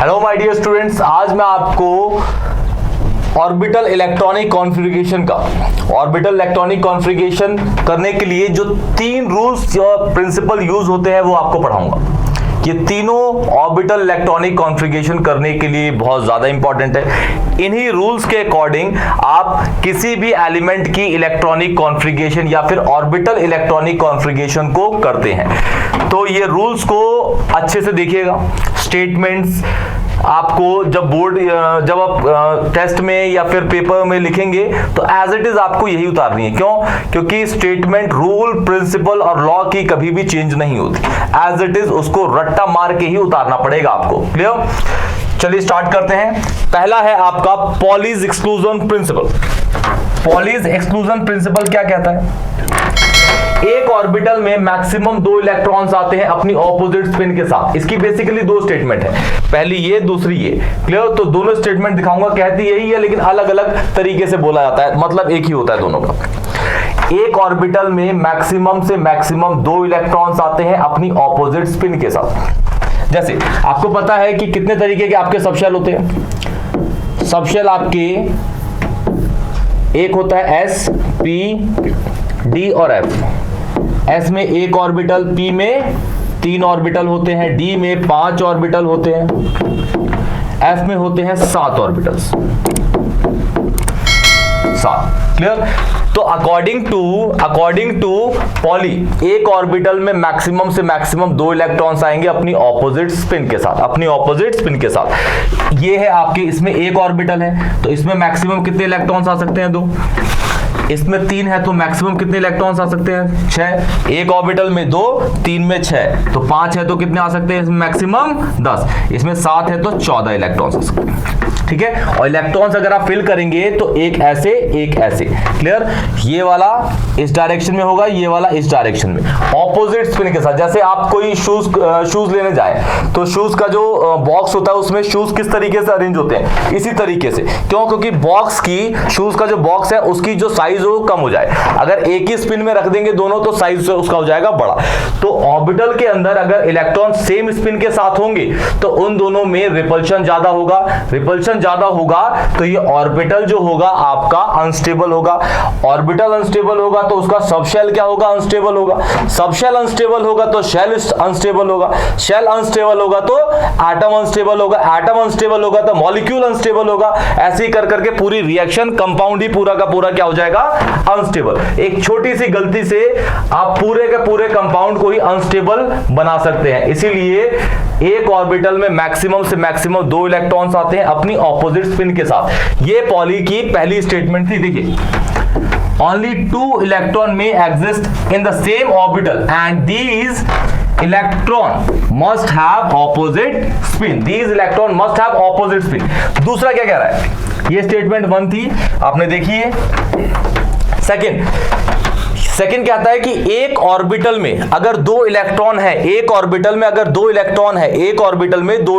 Hello my dear students, आज मैं आपको ऑर्बिटल इलेक्ट्रॉनिक कॉन्फ़िगरेशन करने के लिए जो तीन रूल्स और प्रिंसिपल यूज होते हैं वो आपको पढ़ाऊंगा। ये तीनों ऑर्बिटल इलेक्ट्रॉनिक कॉन्फ़िगरेशन करने के लिए बहुत ज्यादा इंपॉर्टेंट है। इन्हीं रूल्स के अकॉर्डिंग आप किसी भी एलिमेंट की इलेक्ट्रॉनिक कॉन्फ़िगरेशन या फिर ऑर्बिटल इलेक्ट्रॉनिक कॉन्फ़िगरेशन को करते हैं। तो ये रूल्स को अच्छे से देखिएगा। स्टेटमेंट्स आपको जब आप टेस्ट में या फिर पेपर में लिखेंगे तो एज इट इज आपको यही उतारनी है। क्यों? क्योंकि स्टेटमेंट, रूल, प्रिंसिपल और लॉ की कभी भी चेंज नहीं होती। एज इट इज उसको रट्टा मार के ही उतारना पड़ेगा आपको। क्लियर? चलिए स्टार्ट करते हैं। पहला है आपका Pauli's exclusion principle. Pauli's exclusion principle क्या कहता है? एक ऑर्बिटल में मैक्सिमम 2 इलेक्ट्रॉन्स आते हैं अपनी ऑपोजिट स्पिन के साथ। इसकी बेसिकली दो स्टेटमेंट है, पहली ये, दूसरी ये। क्लियर? तो दोनों स्टेटमेंट दिखाऊंगा, कहती यही है लेकिन अलग अलग तरीके से बोला जाता है, मतलब एक ही होता है दोनों का। एक ऑर्बिटल में मैक्सिमम से मैक्सिमम 2 इलेक्ट्रॉन्स आते हैं अपनी ऑपोजिट स्पिन के साथ। जैसे आपको पता है कि कितने तरीके के आपके सबशेल होते हैं। सबशेल आपके एक होता है एस, पी, डी और एफ। एस में एक ऑर्बिटल, पी में 3 ऑर्बिटल होते हैं, डी में 5 ऑर्बिटल होते हैं, एफ में होते हैं 7 ऑर्बिटल्स। 7। क्लियर? तो अकॉर्डिंग टू पॉली, एक ऑर्बिटल में मैक्सिमम से मैक्सिमम 2 इलेक्ट्रॉन्स आएंगे अपनी ऑपोजिट स्पिन के साथ। ये है आपके, इसमें एक ऑर्बिटल है तो इसमें मैक्सिमम कितने इलेक्ट्रॉन्स आ सकते हैं? 2। इसमें 3 है तो मैक्सिमम कितने इलेक्ट्रॉन्स आ सकते हैं? 6। एक ऑर्बिटल में 2, 3 में 6, तो 5 है तो कितने आ सकते हैं? इसमें मैक्सिमम 10। इसमें 7 है तो 14 इलेक्ट्रॉन्स आ सकते हैं। ठीक है? और इलेक्ट्रॉन्स अगर आप फिल करेंगे तो एक ऐसे, एक ऐसे। क्लियर? ये वाला इस डायरेक्शन में होगा, ये वाला इस डायरेक्शन में, ऑपोजिट स्पिन के साथ। जैसे आप कोई शूज लेने जाए तो शूज का जो बॉक्स होता है उसमें शूज किस तरीके से अरेंज होते हैं? इसी तरीके से। क्यों? क्योंकि बॉक्स की, शूज का जो बॉक्स है उसकी जो साइज हो कम हो जाए। अगर एक ही स्पिन में रख देंगे दोनों तो साइज उसका हो जाएगा बड़ा। तो ऑर्बिटल के अंदर अगर इलेक्ट्रॉन सेम स्पिन के साथ होंगे तो उन दोनों में रिपल्शन ज्यादा होगा तो ये ऑर्बिटल जो होगा आपका अनस्टेबल होगा। ऑर्बिटल अनस्टेबल होगा तो उसका सबशेल क्या होगा? अनस्टेबल होगा। सबशेल अनस्टेबल होगा तो शेल अनस्टेबल होगा। शेल अनस्टेबल होगा तो एटम अनस्टेबल होगा। एटम अनस्टेबल होगा तो मॉलिक्यूल अनस्टेबल होगा। ऐसे ही कर करके पूरी रिएक्शन, कंपाउंड ही पूरा का पूरा क्या हो जाएगा? अनस्टेबल। एक छोटी सी गलती से आप पूरे के पूरे कंपाउंड को ही अनस्टेबल बना सकते हैं। इसीलिए एक ऑर्बिटल में मैक्सिमम से मैक्सिमम 2 इलेक्ट्रॉन्स आते हैं अपनी ऑपोजिट स्पिन के साथ। ये पॉली की पहली स्टेटमेंट थी। देखिए, only 2 electron may exist in the same orbital and these electron must have opposite spin. These electron must have opposite spin. दूसरा क्या कह रहा है? ये स्टेटमेंट 1 थी, आपने देखी है। सेकंड क्या आता है कि एक ऑर्बिटल में अगर 2 इलेक्ट्रॉन है, एक ऑर्बिटल में अगर 2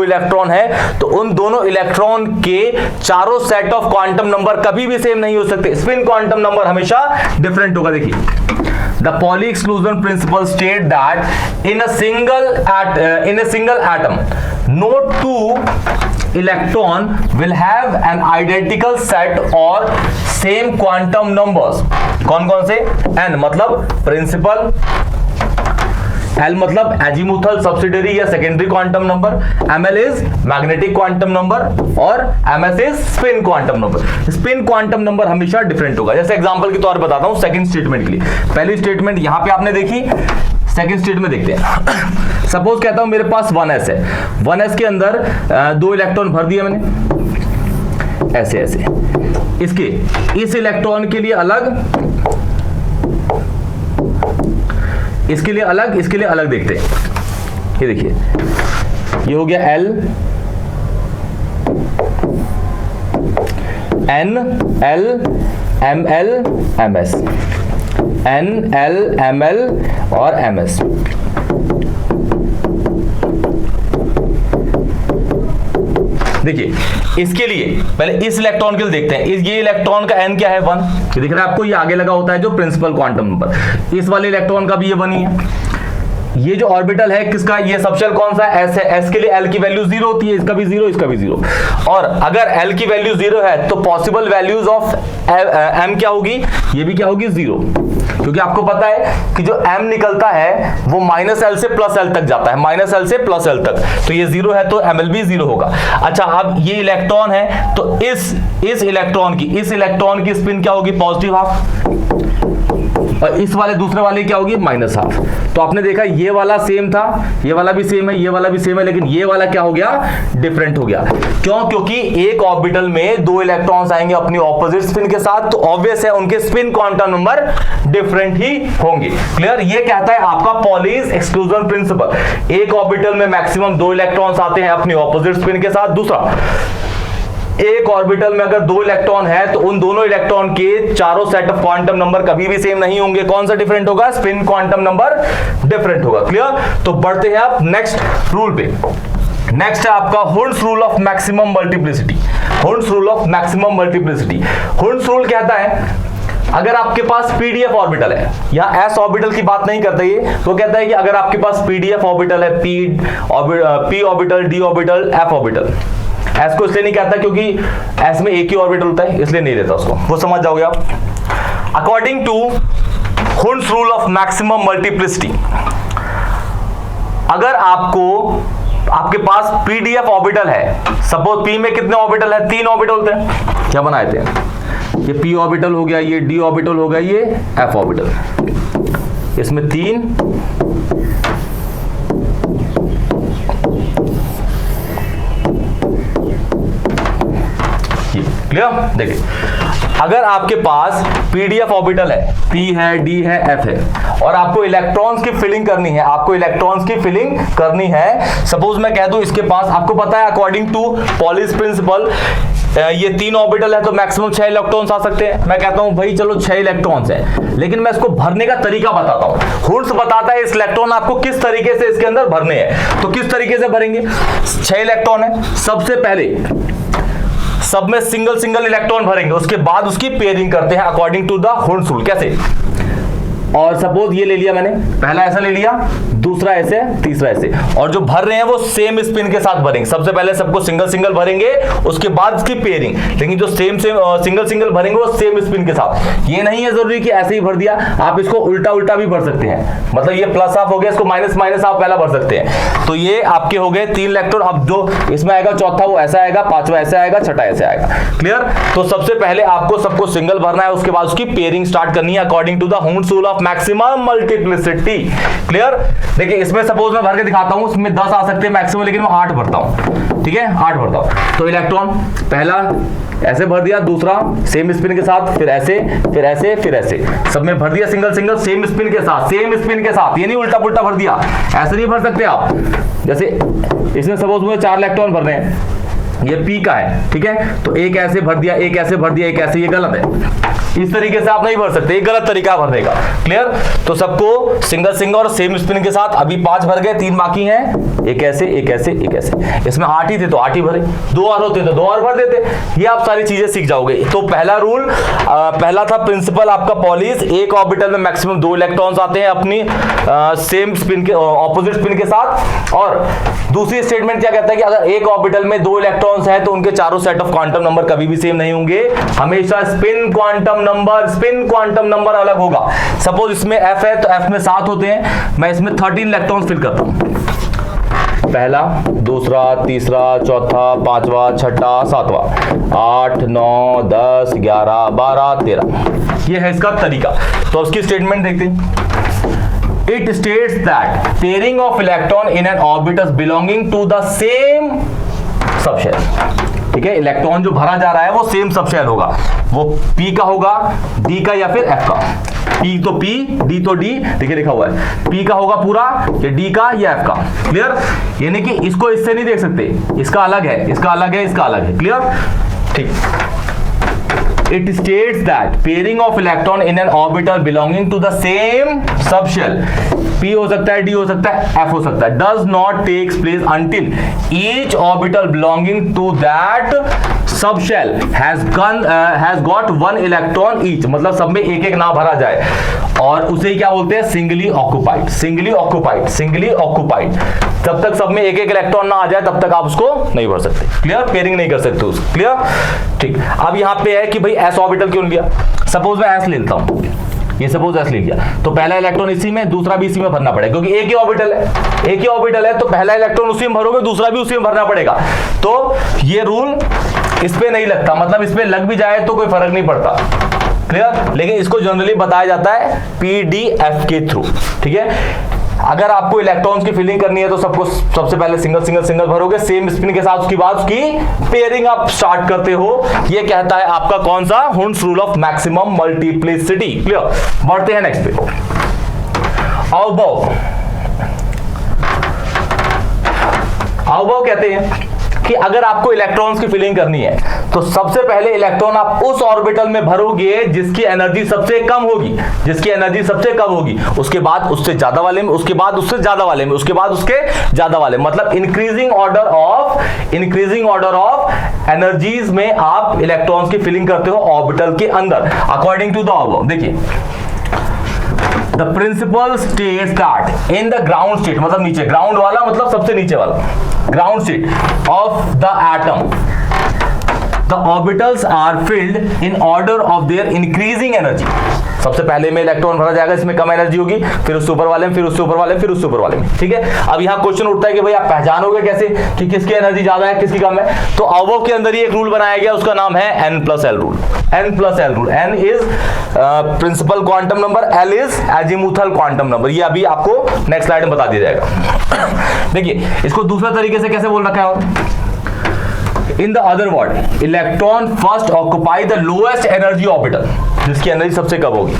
इलेक्ट्रॉन है तो उन दोनों इलेक्ट्रॉन के चारों सेट ऑफ क्वांटम नंबर कभी भी सेम नहीं हो सकते। स्पिन क्वांटम नंबर हमेशा डिफरेंट होगा। देखिए, the poly exclusion principle state that in a single atom no 2 electron will have an identical set or same quantum numbers. कौन कौन से? n मतलब प्रिंसिपल, L मतलब एजीमुथल सब्सिडियरी या secondary quantum number, Ml is magnetic quantum number और Ms is spin quantum number. Spin quantum number हमेशा different होगा। जैसे एग्जांपल के तौर पर बताता हूं सेकंड स्टेटमेंट के लिए। पहली स्टेटमेंट यहां पे आपने देखी, सेकंड स्टेटमेंट देखते हैं। सपोज कहता हूं मेरे पास 1s है, 1s के अंदर 2 इलेक्ट्रॉन भर दिए मैंने ऐसे ऐसे। इसके इस इलेक्ट्रॉन के लिए अलग, इसके लिए अलग, इसके लिए अलग देखते हैं। ये देखिए, ये हो गया L, N, L, Ml, Ms, N, L, Ml और Ms। देखिए, इसके लिए पहले इस इलेक्ट्रॉन के लिए देखते हैं। ये इलेक्ट्रॉन का n क्या है? 1। ये दिख रहा है आपको, ये आगे लगा होता है जो प्रिंसिपल क्वांटम नंबर। इस वाले इलेक्ट्रॉन का भी ये 1 ही है। ये जो ऑर्बिटल है किसका, ये सबशेल कौन सा है, एस है। एस के लिए एल की वैल्यू 0 होती है, इसका भी 0, इसका भी 0। और अगर एल की वैल्यू 0 है तो पॉसिबल वैल्यूज ऑफ एम क्या होगी, ये भी क्या होगी 0, क्योंकि आपको पता है कि जो एम निकलता है वो माइनस एल से प्लस एल तक जाता है, माइनस एल से प्लस एल तक, तो ये 0 है तो एम एल भी 0 होगा। अच्छा, अब ये इलेक्ट्रॉन है तो इस इलेक्ट्रॉन की स्पिन क्या होगी, पॉजिटिव हाफ, और इस वाले दूसरे वाले क्या होगी, माइनस हाफ। तो आपने देखा ये वाला सेम था, ये वाला भी सेम है, ये वाला भी सेम है, लेकिन ये वाला क्या हो गया, डिफरेंट हो गया। क्यों, क्योंकि एक ऑर्बिटल में 2 इलेक्ट्रॉन्स आएंगे अपनी ऑपोजिट स्पिन के साथ, तो ऑब्वियस है उनके स्पिन क्वांटम नंबर डिफरेंट ही होंगे। क्लियर, ये कहता है आपका पॉलीज एक्सक्लूजन प्रिंसिपल। एक ऑर्बिटल में मैक्सिमम 2 इलेक्ट्रॉन्स आते हैं अपनी ऑपोजिट स्पिन के साथ। दूसरा, एक ऑर्बिटल में अगर 2 इलेक्ट्रॉन है तो उन दोनों इलेक्ट्रॉन के चारों सेट ऑफ क्वांटम नंबर कभी भी सेम नहीं होंगे। कौन सा डिफरेंट होगा, स्पिन क्वांटम नंबर डिफरेंट होगा। क्लियर, तो बढ़ते हैं आप नेक्स्ट रूल पे। नेक्स्ट है आपका हुर्न्स rule of maximum multiplicity. हुर्न्स rule of maximum multiplicity, हुर्न्स rule कहता है अगर आपके पास पीडीएफ ऑर्बिटल है, यहां एस ऑर्बिटल की बात नहीं करता ये, तो कहता है कि अगर आपके पास पीडीएफ ऑर्बिटल है, P orbital, D orbital, F orbital, S को इसलिए नहीं कहता क्योंकि एस में एक ही ऑर्बिटल होता है, इसलिए नहीं लेता उसको, वो समझ जाओगे आप। अकॉर्डिंग टू हुर्न्स रूल ऑफ मैक्सिमम मल्टीप्लिसिटी, अगर आपके पास पीडीएफ ऑर्बिटल है, सपोज पी में कितने ऑर्बिटल है, 3 ऑर्बिटल होते हैं, क्या बनाए थे, ये पी ऑर्बिटल हो गया, ये डी ऑर्बिटल हो गया, ये एफ ऑर्बिटल, इसमें 3 क्लियर। देखिए, अगर आपके पास पीडीएफ ऑर्बिटल है, पी है, डी है, एफ है, और आपको इलेक्ट्रॉन्स की फिलिंग करनी है, सपोज मैं कह दूं इसके पास, आपको पता है अकॉर्डिंग टू पॉलीज प्रिंसिपल ये 3 ऑर्बिटल है तो मैक्सिमम 6 इलेक्ट्रॉन्स आ सकते हैं। मैं कहता हूं भाई चलो 6 इलेक्ट्रॉन्स हैं, लेकिन मैं इसको भरने का तरीका बताता हूं। हुर्न्स बताता है इस इलेक्ट्रॉन आपको किस तरीके से इसके अंदर भरने हैं, तो किस तरीके से भरेंगे। 6 इलेक्ट्रॉन है, सबसे पहले सब में सिंगल इलेक्ट्रॉन भरेंगे, उसके बाद उसकी पेयरिंग करते हैं अकॉर्डिंग टू द हुर्न्स रूल। कैसे, और सपोज ये ले लिया मैंने, पहला ऐसा ले लिया, दूसरा ऐसे, तीसरा ऐसे, और जो भर रहे हैं वो सेम स्पिन के साथ भरेंगे। सबसे पहले सबको सिंगल भरेंगे, उसके बाद उसकी पेयरिंग, लेकिन जो सिंगल भरेंगे वो सेम स्पिन के साथ। ये नहीं है जरूरी कि ऐसे ही भर दिया, आप इसको उल्टा भी भर सकते हैं, मतलब ये प्लस हाफ हो गया, इसको माइनस आप पहला भर सकते हैं। तो ये आपके हो गए 3 इलेक्ट्रॉन। अब जो इसमें आएगा चौथा वो ऐसा आएगा, पांचवा ऐसा आएगा, छठा ऐसे आएगा। क्लियर, तो सबसे पहले आपको सबको सिंगल भरना है, उसके बाद उसकी पेयरिंग स्टार्ट करनी है अकॉर्डिंग टू द हुर्न्स rule of maximum multiplicity. Clear, देखिए इसमें सपोज मैं भर के दिखाता हूं, इसमें 10 आ सकते हैं मैक्सिमम, लेकिन मैं 8 भरता हूं, ठीक है, 8 भरता हूं। तो इलेक्ट्रॉन पहला ऐसे भर दिया, दूसरा सेम स्पिन के साथ, फिर ऐसे, फिर ऐसे, फिर ऐसे, सब में भर दिया सिंगल सेम स्पिन के साथ, ये नहीं उल्टा पुल्टा भर दिया, ऐसे नहीं भर सकते आप। जैसे इसमें सपोज मुझे 4 इलेक्ट्रॉन भरने हैं, ये पी का है, ठीक है, तो एक ऐसे भर दिया, एक ऐसे भर दिया, एक ऐसे, ये गलत है। इस तरीके से आप नहीं भर सकते, एक गलत तरीका भरने का। क्लियर, तो सबको सिंगल और सेम स्पिन के साथ, अभी 5 भर गए, 3 बाकी हैं, एक ऐसे, एक ऐसे, एक ऐसे। इसमें 8 ही थे तो 8 ही भरे, 2 और होते तो 2 और भर देते। ये आप सारी चीजें सीख जाओगे। तो पहला रूल, पहला था प्रिंसिपल आपका पॉलीज, एक ऑर्बिटल में मैक्सिमम 2 इलेक्ट्रॉन्स आते हैं अपनी सेम स्पिन के, ऑपोजिट स्पिन के साथ। और दूसरी स्टेटमेंट क्या कहता है कि अगर एक ऑर्बिटल में 2 इलेक्ट्रॉन्स हैं तो उनके चारों सेट ऑफ क्वांटम नंबर कभी भी सेम नहीं होंगे, हमेशा स्पिन क्वांटम नंबर अलग होगा। सपोज इसमें F है तो F में 7 होते हैं, मैं इसमें 13 इलेक्ट्रॉन्स फिल करता हूं, पहला, दूसरा, तीसरा, चौथा, पांचवा, छठा, सातवां, 8, 9, 10, 11, 12, 13। ये है इसका तरीका। तो उसकी स्टेटमेंट देखते हैं। It states that pairing of electron in an orbital belonging to the same subshell, ठीक है, इलेक्ट्रॉन जो भरा जा रहा है वो सेम सबशेल होगा, वो पी का होगा, डी का या फिर एफ का। पी तो पी, डी तो डी, देखिए लिखा हुआ है, पी का होगा पूरा, या डी का या एफ का। क्लियर, यानी कि इसको इससे नहीं देख सकते, इसका अलग है, इसका अलग है, इसका अलग है। क्लियर, ठीक। It states that pairing of electron in an orbital belonging to the same subshell, p हो सकता है, d हो सकता है, f हो सकता है, does not takes place until each orbital belonging to that subshell has got one electron each, मतलब सब में एक एक ना भरा जाए, और उसे क्या बोलते हैं, singly occupied. Singly occupied, singly occupied, जब तक सब में एक एक इलेक्ट्रॉन ना आ जाए तब तक आप उसको नहीं भर सकते। क्लियर, पेयरिंग नहीं कर सकते उसको। क्लियर, ठीक। अब यहां पे है कि भाई s ऑर्बिटल क्यों लिया, सपोज मैं s लेता हूं, ये सपोज s ले लिया, तो पहला इलेक्ट्रॉन इसी में, दूसरा भी इसी में भरना पड़ेगा, क्योंकि एक ही ऑर्बिटल है, एक ही ऑर्बिटल है, तो पहला इलेक्ट्रॉन उसी में भरोगे, दूसरा भी उसी में भरना पड़ेगा। तो ये रूल इस पे नहीं लगता, मतलब इस पे लग भी जाए तो कोई फर्क नहीं पड़ता। क्लियर, लेकिन इसको जनरली बताया जाता है PDF के थ्रू। ठीक है, अगर आपको इलेक्ट्रॉन्स की फिलिंग करनी है तो सबको सबसे पहले सिंगल सिंगल सिंगल भरोगे सेम स्पिन के साथ, उसके बाद उसकी पेयरिंग आप स्टार्ट करते हो। ये कहता है आपका कौन सा, Hund's rule of maximum multiplicity. Clear, बढ़ते हैं नेक्स्ट पे। अवबव कहते हैं कि अगर आपको इलेक्ट्रॉन्स की फिलिंग करनी है तो सबसे पहले इलेक्ट्रॉन आप उस ऑर्बिटल में भरोगे जिसकी एनर्जी सबसे कम होगी, जिसकी एनर्जी सबसे कम होगी, उसके बाद उससे ज्यादा वाले में, उसके बाद उससे ज्यादा वाले में, उसके बाद उसके ज्यादा वाले में, मतलब इंक्रीजिंग ऑर्डर ऑफ एनर्जीज में आप इलेक्ट्रॉन्स की फिलिंग करते हो ऑर्बिटल के अंदर अकॉर्डिंग टू द अबव। देखिए, The principle states that in the ground state, मतलब नीचे, ग्राउंड वाला मतलब सबसे नीचे वाला, ground state of the atom, the orbitals are filled in order of their increasing energy। सबसे पहले में इलेक्ट्रॉन भरा जाएगा, इसमें कम एनर्जी होगी, फिर उससे ऊपर वाले में, फिर उससे ऊपर वाले में, फिर उससे ऊपर वाले में। ठीक है, अब यहाँ क्वेश्चन उठता है कि भाई आप पहचानोगे कैसे कि किसकी एनर्जी ज्यादा है किसकी कम है। तो अबव के अंदर ही एक रूल बनाया गया, उसका नाम है N+L rule. N+L rule, N is principal quantum number, L is azimuthal quantum number. ये अभी आपको नेक्स्ट स्लाइड में बता दिया जाएगा। देखिए, इसको दूसरा तरीके से कैसे बोल रखा है, और in the other word, electron first occupy the lowest energy orbital, जिसकी एनर्जी सबसे कम होगी,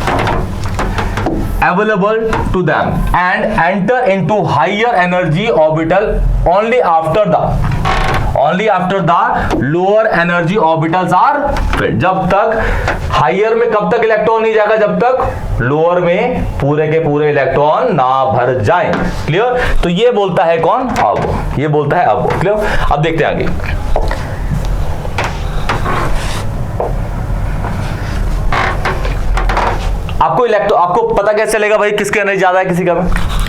available to them, and enter into higher energy orbital only after the lower energy orbitals are filled। जब तक हायर में कब तक इलेक्ट्रॉन नहीं जाएगा, जब तक लोअर में पूरे के पूरे इलेक्ट्रॉन ना भर जाएं। क्लियर, तो ये बोलता है कौन, अब ये बोलता है अब। क्लियर, अब देखते हैं आगे। आपको पता कैसे चलेगा भाई किसकी एनर्जी ज्यादा है किसी का में।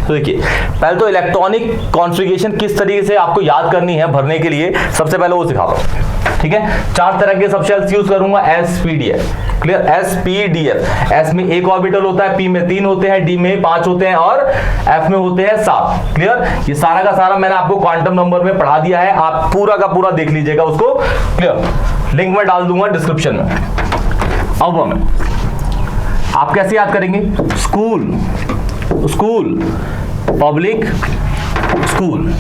तो देखिए, पहले तो इलेक्ट्रॉनिक कॉन्फ़िगरेशन किस तरीके से आपको याद करनी है भरने के लिए, सबसे पहले वो सिखाता हूं। ठीक है, 4 तरह के सबशेल्स यूज करूंगा, SPDF। क्लियर, SPDF, S में एक ऑर्बिटल होता है, P में 3 होते हैं, D में 5 होते हैं और F में होते हैं 7। क्लियर, ये सारा का सारा मैंने आपको क्वांटम नंबर में पढ़ा दिया है, आप पूरा का पूरा देख लीजिएगा उसको। क्लियर, लिंक में डाल दूंगा डिस्क्रिप्शन में। अब हमें आप कैसे याद करेंगे, स्कूल पब्लिक स्कूल,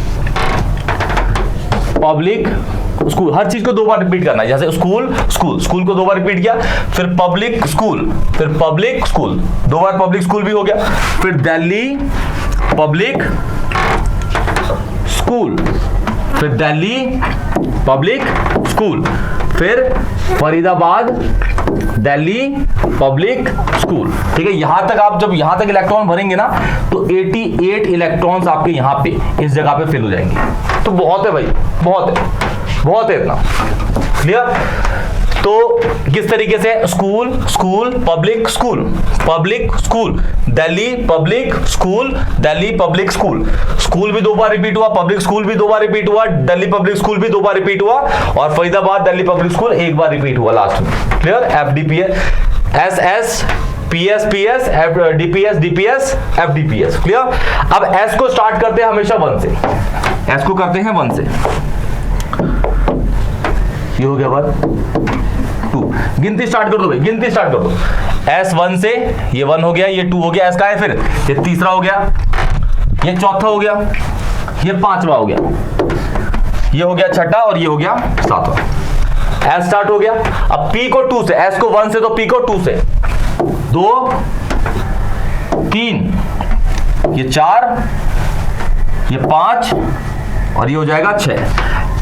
हर चीज को 2 बार रिपीट करना है। जैसे स्कूल को 2 बार रिपीट किया, फिर पब्लिक स्कूल, 2 बार पब्लिक स्कूल भी हो गया, फिर दिल्ली पब्लिक स्कूल, फिर दिल्ली पब्लिक स्कूल, फिर फरीदाबाद दिल्ली पब्लिक स्कूल। ठीक है, यहां तक आप जब यहां तक इलेक्ट्रॉन भरेंगे ना तो 88 इलेक्ट्रॉन्स आपके यहां पे इस जगह पे फिल हो जाएंगे। तो बहुत है भाई, बहुत है इतना। क्लियर, तो किस तरीके से, school public school, Delhi public school, school भी 2 बार रिपीट हुआ, पब्लिक स्कूल भी 2 बार रिपीट हुआ, दिल्ली पब्लिक स्कूल भी 2 बार रिपीट हुआ, और फरीदाबाद दिल्ली पब्लिक स्कूल 1 बार रिपीट हुआ लास्ट में। Clear, FDPS, SS, PS, DPS, FDPS। Clear, अब S को स्टार्ट करते हैं हमेशा 1 से, S को करते हैं 1 से, ये हो गया बात 2। गिनती स्टार्ट कर दो भाई, गिनती स्टार्ट कर दो। S 1 से, ये 1 हो गया, ये 2 हो गया, S का है, फिर ये तीसरा हो गया, ये चौथा हो गया, ये 5वां हो गया, ये हो गया 6ठा, और ये हो गया 7वां। S स्टार्ट हो गया। अब P को 2 से, S को 1 से, तो P को 2 से, 2 3, ये 4, ये 5, और ये हो जाएगा 6।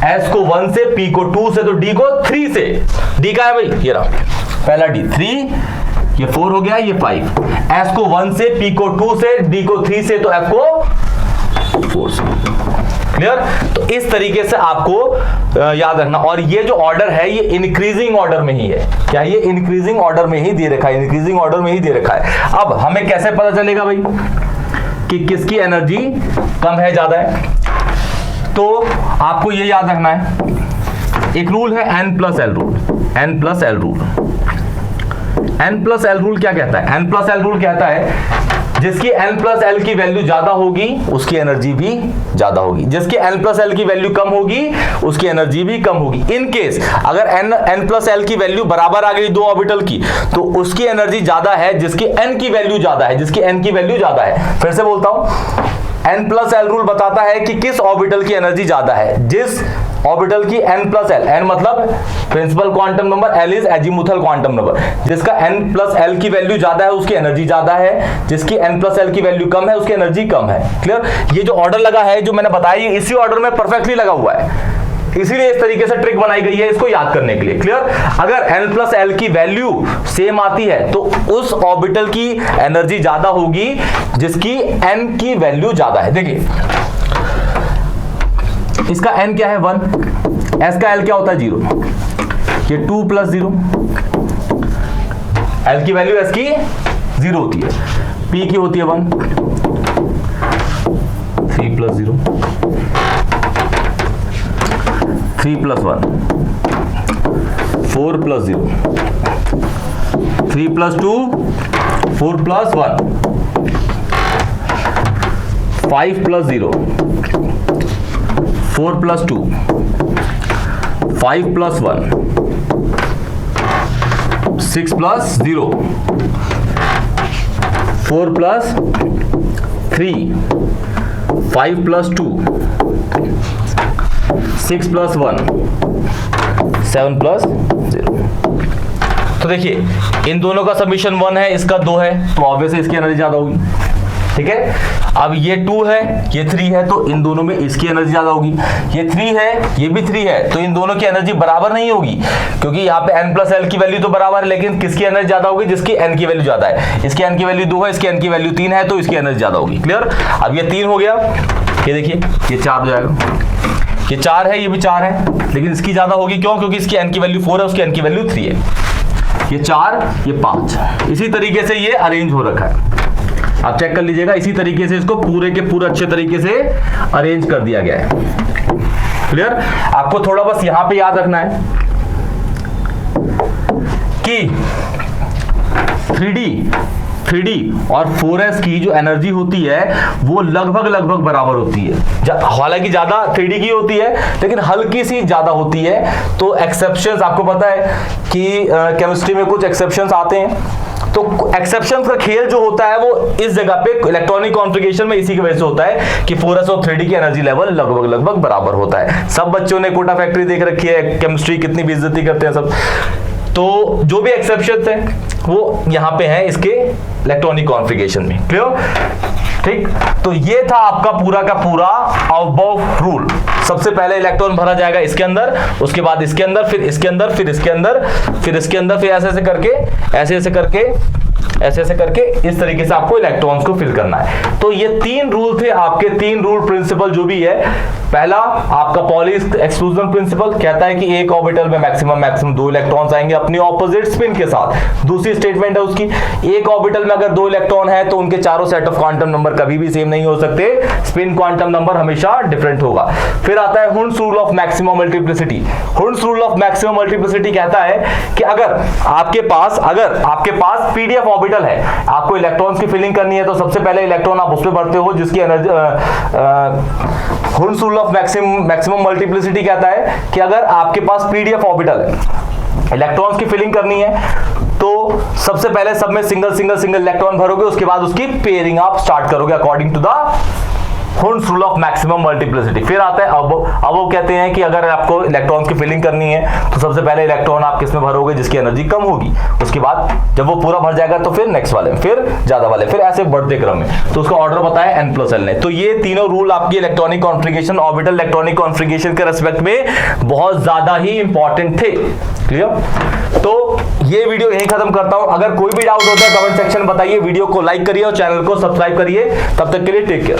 S को 1 से, P को 2 से, तो D को 3 से, D का है भाई, ये रहा पहला डी 3, ये 4 हो गया, ये 5, s को 1 से, p को 2 से, d को 3 से, तो f को 4 से। क्लियर? तो इस तरीके से आपको याद रखना। और ये जो ऑर्डर है ये इंक्रीजिंग ऑर्डर में ही है। क्या ये इंक्रीजिंग ऑर्डर में ही दे रखा है? इंक्रीजिंग ऑर्डर में ही दे रखा है। अब हमें कैसे पता चलेगा भाई कि किसकी एनर्जी कम है ज्यादा है? तो आपको ये याद रखना है, एक रूल है n plus L rule. n plus L rule, n plus L rule क्या कहता है? n प्लस एल रूल कहता है जिसकी n प्लस एल की वैल्यू ज्यादा होगी उसकी एनर्जी भी ज्यादा होगी, जिसकी n प्लस एल की वैल्यू कम होगी उसकी एनर्जी भी कम होगी। इन केस अगर n प्लस एल की वैल्यू बराबर आ गई दो ऑर्बिटल की, तो उसकी एनर्जी ज्यादा है जिसकी n की वैल्यू ज्यादा है, जिसकी n की वैल्यू ज्यादा है। फिर से बोलता हूं, n प्लस एल रूल बताता है कि किस ऑर्बिटल की एनर्जी ज्यादा है। जिस ऑर्बिटल की n प्लस एल, n मतलब principal quantum number, l is azimuthal quantum number, जिसका n प्लस एल की वैल्यू ज्यादा है उसकी एनर्जी ज्यादा है, जिसकी n प्लस एल की वैल्यू कम है उसकी एनर्जी कम है। क्लियर? ये जो ऑर्डर लगा है जो मैंने बताया इसी ऑर्डर में परफेक्टली लगा हुआ है, इसीलिए इस तरीके से ट्रिक बनाई गई है इसको याद करने के लिए। क्लियर? अगर n प्लस एल की वैल्यू सेम आती है तो उस ऑर्बिटल की एनर्जी ज्यादा होगी जिसकी n की वैल्यू ज्यादा है। देखिए इसका n क्या है 1, s का l क्या होता है 0, ये 2 प्लस 0, l की वैल्यू s की 0 होती है, p की होती है 1, 3 plus 0, 3 plus 1, 4 plus 0, 3 plus 2, 4 plus 1, 5 plus 0, 4 plus 2, 5 plus 1, 6 plus 0, 4 plus 3, 5 plus 2, 6 plus 1, 7 plus 0। तो देखिए इन दोनों का समीशन 1 है, इसका 2 है, तो ऑब्वियसली इसकी एनर्जी ज्यादा होगी। ठीक है? अब ये 2 है, ये 3 है, तो इन दोनों में इसकी एनर्जी ज्यादा होगी। ये 3 है, ये भी 3 है, तो इन दोनों की एनर्जी बराबर नहीं होगी, क्योंकि यहाँ पे n प्लस एल की वैल्यू तो बराबर है, लेकिन किसकी एनर्जी ज्यादा होगी? जिसकी n की वैल्यू ज्यादा है। इसकी n की वैल्यू 2 है, इसकी n की वैल्यू 3 है, तो इसकी एनर्जी ज्यादा होगी। क्लियर? अब ये 3 हो गया, ये देखिए ये 4 हो जाएगा, ये 4 है, ये भी 4 है, लेकिन इसकी ज्यादा होगी। क्यों? क्योंकि इसकी n की वैल्यू 4 है, उसकी n की वैल्यू 3 है। ये 4, ये 5, इसी तरीके से ये अरेंज हो रखा है। आप चेक कर लीजिएगा, इसी तरीके से इसको पूरे के पूरे अच्छे तरीके से अरेंज कर दिया गया है। क्लियर? आपको थोड़ा बस यहां पे याद रखना है कि 3D और 4s की जो एनर्जी होती है वो लगभग बराबर होती है। हालांकि ज्यादा 3D की होती है लेकिन हल्की सी ज्यादा होती है। तो एक्सेप्शंस आपको पता है कि केमिस्ट्री में कुछ एक्सेप्शंस आते हैं, तो एक्सेप्शंस का खेल जो होता है वो इस जगह पे इलेक्ट्रॉनिक कॉन्फ़िगरेशन में इसी की वजह से होता है कि 4s और 3D की एनर्जी लेवल लगभग बराबर होता है। सब बच्चों ने कोटा फैक्ट्री देख रखी है, केमिस्ट्री कितनी बेइज्जती करते हैं सब, तो जो भी एक्सेप्शंस हैं वो यहाँ पे हैं इसके इलेक्ट्रॉनिक कॉन्फ़िगरेशन में। क्लियर? ठीक, तो ये था आपका पूरा का पूरा अबव रूल। सबसे पहले इलेक्ट्रॉन भरा जाएगा इसके अंदर, उसके बाद इसके अंदर, फिर इसके अंदर, फिर इसके अंदर, फिर इसके अंदर, फिर ऐसे ऐसे करके इस तरीके से आपको इलेक्ट्रॉन्स को फिल करना है। तो ये 3 रूल थे आपके, 3 रूल प्रिंसिपल जो भी है। पहला आपका पॉली एक्सक्लूजन प्रिंसिपल कहता है कि एक ऑर्बिटल में मैक्सिमम 2 इलेक्ट्रॉन्स आएंगे अपनी ऑपोजिट स्पिन के साथ। दूसरी स्टेटमेंट है उसकी, एक ऑर्बिटल में अगर 2 इलेक्ट्रॉन है तो उनके चारों सेट ऑफ क्वांटम नंबर कभी भी सेम नहीं हो सकते, स्पिन क्वांटम नंबर हमेशा डिफरेंट होगा। फिर आता है Hund's rule of maximum multiplicity. Hund's rule of maximum multiplicity कहता है कि अगर आपके पास पीडीएफ ऑर्बिटल है, आपको इलेक्ट्रॉन्स की फिलिंग करनी है, तो सबसे पहले इलेक्ट्रॉन आप उस पे भरते हो जिसकी energy. Hund's rule of maximum multiplicity कहता है कि अगर आपके पास पीडीएफ ऑर्बिटल है, इलेक्ट्रॉन्स की फिलिंग करनी है, तो सबसे पहले सब में सिंगल इलेक्ट्रॉन भरोगे, उसके बाद उसकी पेयरिंग आप स्टार्ट करोगे according to the Hund's rule of maximum multiplicity. फिर आता है अब वो कहते हैं कि अगर आपको इलेक्ट्रॉन की फिलिंग करनी है तो सबसे पहले इलेक्ट्रॉन आप किसमें भरोगे, जिसकी एनर्जी कम होगी, उसके बाद जब वो पूरा भर जाएगा तो फिर नेक्स्ट वाले में, फिर ज्यादा वाले, फिर ऐसे बढ़ते क्रम में। तो उसका ऑर्डर बताया n+l ने। तो ये तीनों रूल आपकी electronic configuration, orbital electronic configuration के रेस्पेक्ट में बहुत ज्यादा ही इंपॉर्टेंट थे। क्लियर? तो ये वीडियो यहीं खत्म करता हूं। अगर कोई भी डाउट होता है कमेंट सेक्शन में बताइए, वीडियो को लाइक करिए और चैनल को सब्सक्राइब करिए। तब तक के लिए टेक केयर।